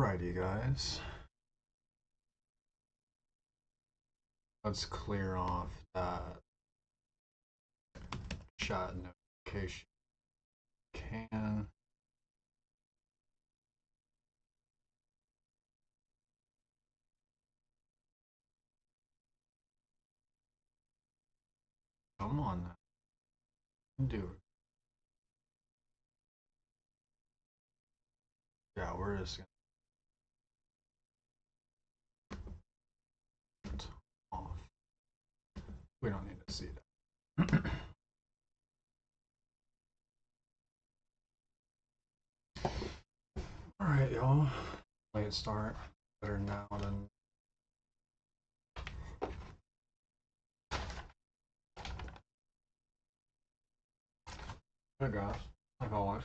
Righty, guys. Let's clear off that chat notification. Can. Come on now. Do it. Yeah, we're just gonna off. We don't need to see that. Alright, y'all. Late start. Better now than. Good guys, like always.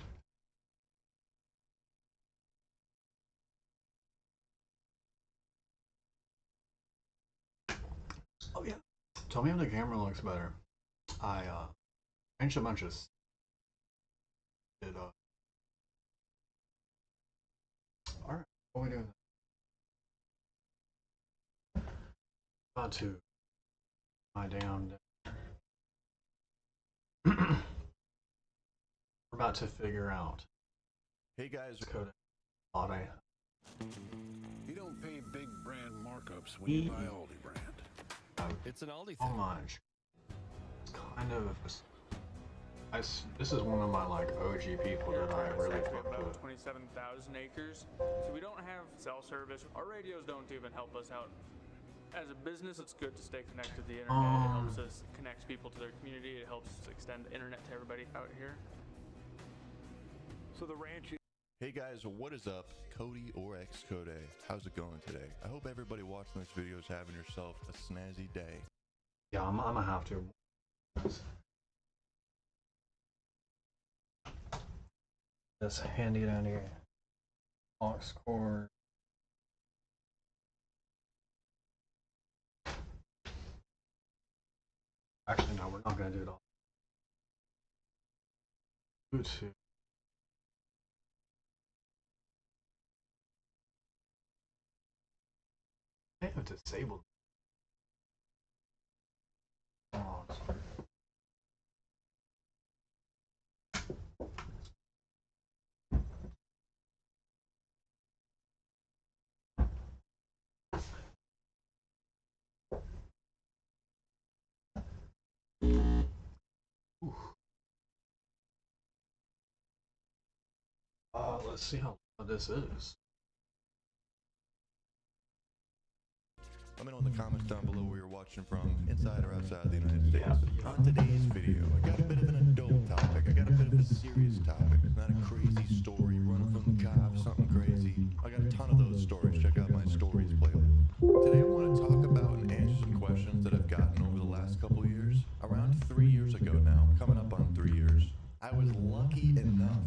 Oh yeah. Tell me if the camera looks better. I changed a bunch of alright, what are we doing? About to my damn we're about to figure out. Hey guys, code Aldi. You don't pay big brand markups when you buy Aldi brand. it's an Aldi How thing. much? It's kind of. This is one of my like OG people that I really fuck about with. 27,000 acres. So we don't have cell service. Our radios don't even help us out. As a business, it's good to stay connected to the internet. It helps us connect people to their community. It helps extend the internet to everybody out here. So the ranch. Hey guys, what is up? Cody or Xcode. How's it going today? I hope everybody watching this video is having yourself a snazzy day. Yeah, I'm gonna have to. This handy dandy aux cord. Actually, no, we're not gonna do it all. Bluetooth. I have disabled. Oh, sorry. Let's see how loud this is. Let me know in the comments down below where you're watching from, inside or outside the United States. On today's video, I got a bit of an adult topic. I got a bit of a serious topic. It's not a crazy story, running from the cops, something crazy. I got a ton of those stories. Check out my stories playlist. Today I want to talk about and answer some questions that I've gotten over the last couple of years. Around 3 years ago now, coming up on 3 years, I was lucky enough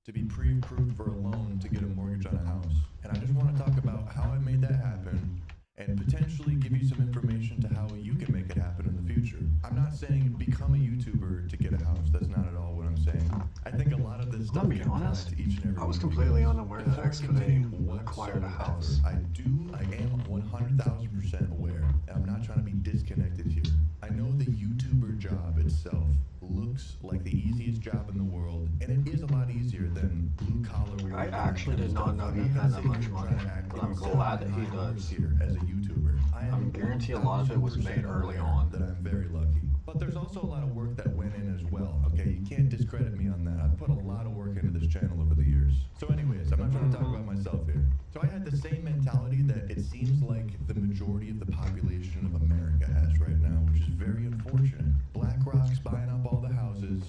to be pre-approved for a loan to get a mortgage on a house. And I just want to talk about how I made that happen and potentially give you some information to how you can make it happen in the future. I'm not saying become a YouTuber to get a house. That's not at all what I'm saying. I think a lot of this stuff can apply to each and every I was one of completely you. unaware that Xcode acquired a house. I am 100,000% aware, and I'm not trying to be disconnected here. I know the YouTuber job itself looks like the easiest job in the world, and it is a lot easier than blue collar. I actually did not know he had that much money, but I'm glad that he does. Here as a YouTuber, I guarantee a lot of it was made early on. That I'm very lucky. But there's also a lot of work that went in as well. Okay, you can't discredit me on that. I've put a lot of work into this channel over the years. So anyways, I'm not trying to talk about myself here. So I had the same mentality that it seems like the majority of the population of America has right now, which is very unfortunate. BlackRock's buying up all the houses.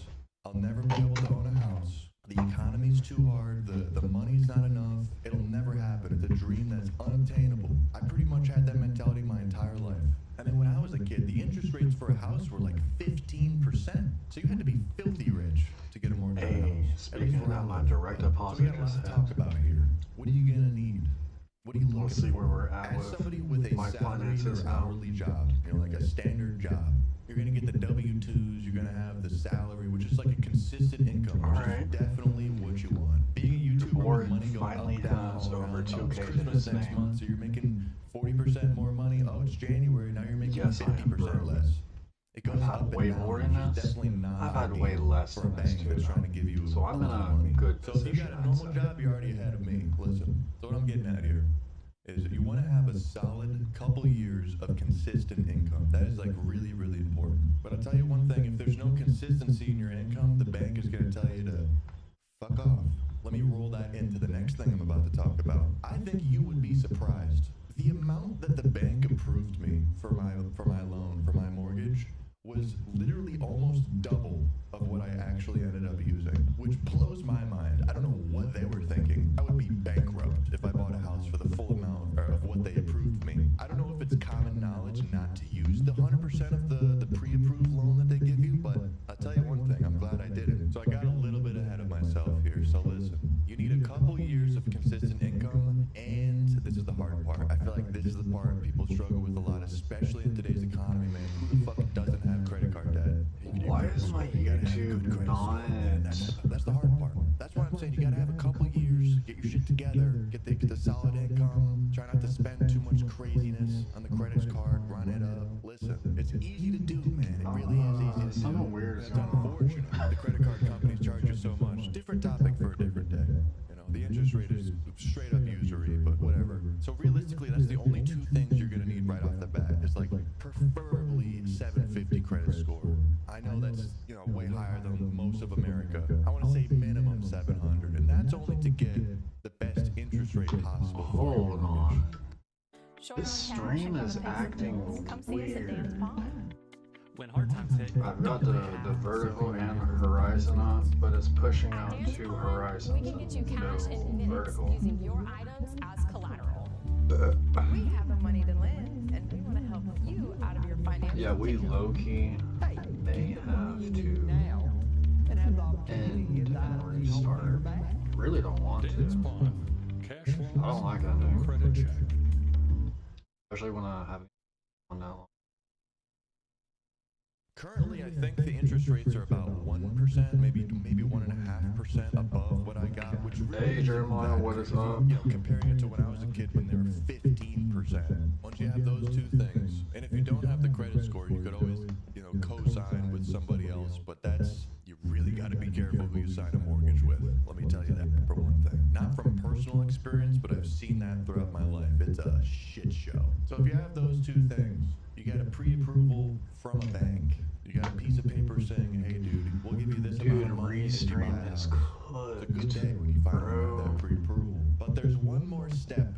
I'll never be able to own a house. The economy's too hard, the money's not enough, it'll never happen. It's a dream that's unobtainable. I pretty much had that mentality my entire life. I mean, when I was a kid, the interest rates for a house were like 15%. So you had to be filthy rich to get a mortgage on a Hey, house. speaking of that, my direct deposit So we got a lot just to hit. talk about here. What are you gonna need? What are you looking Let's see for? where we're at As with somebody with a my salary finances or now. hourly job, you know, like a standard job, you're gonna get the W-2s, you're gonna have the salary, which is like a consistent income, which Alright. is definitely what you want. Being a YouTuber board with money going finally up, down, has all around, Oh, it's R2K to Christmas his next name. month, so you're making 40% more money. Oh, it's January, now you're making Yes, I am 50% broke. less. It goes I've up had and way down, more which in is this. definitely not I've had way ideal less for a than this bank too. that's trying to give you So I'm in lot of a money. good So if you position. got a I'd normal say. job, you're already ahead of me. Listen, so what I'm getting at here is you want to have a solid couple years of consistent income. That is like really, really important. But I'll tell you one thing, if there's no consistency in your income, the bank is going to tell you to fuck off. Let me roll that into the next thing I'm about to talk about. I think you would be surprised. The amount that the bank approved me for my loan, for my mortgage, was literally almost double of what I actually ended up using, which blows my mind. I don't know what they were thinking. I would be bankrupt if I bought a house for the full amount of what they approved me. I don't know if it's common knowledge not to use the 100% of the pre-approved loan that they give you, but I'll tell you one thing, I'm glad I didn't. So I got a little bit ahead of myself here, so listen. You need a couple years of consistent income, and this is the hard part. I feel like this is the part people struggle with a lot, especially in today's economy, man. Who the fuck doesn't have credit card debt? Why is my YouTube not? That's the hard part. That's why I'm saying you gotta have a couple years, get your shit together, get the solid income, try not to spend too much craziness on the credit card, run it up. Listen, it's easy to do, man. It really is easy to do. Something weird is It's going on. unfortunate the credit card companies charge you so much. Different topic for a different day. You know, the interest rate is straight up usury, but whatever. So realistically, that's the only two things you're gonna need right off the bat. It's like preferably 750 credit score. I know that's, you know, way higher than most of America. I want to say minimum 700, and that's only to get the best interest rate possible for your Hold mortgage. on. This stream is acting weird. When hard times hit, I've got the vertical and horizon up, but it's pushing out two horizons. We can get you cash in minutes vertical. using your items as collateral. We have the money to lend, and we want to help you out of your financial Yeah, we low key may have to end and restart. Really don't want David's to. Pawn. Cash loans. I don't like ending. Credit check. Especially when I have on that long. Currently, I think the interest rates are about 1%, maybe 1.5% above what I got, which really Hey isn't Jeremiah, that what is crazy. up? You know, comparing it to when I was a kid when they were 15%. Once you have those two things, and if you don't have the credit score, you could always, you know, co-sign with somebody else, but that's, you really got to be careful who you sign a mortgage with. Let me tell you that for one thing. Not from personal experience, but I've seen that throughout my life. It's a shit show. So if you have those two things, you got a pre-approval from a bank. You got a piece of paper saying, hey dude, we'll give you this amount Dude, of money if you buy restream a is house. It's a good day when you finally have that pre-approval. But there's one more step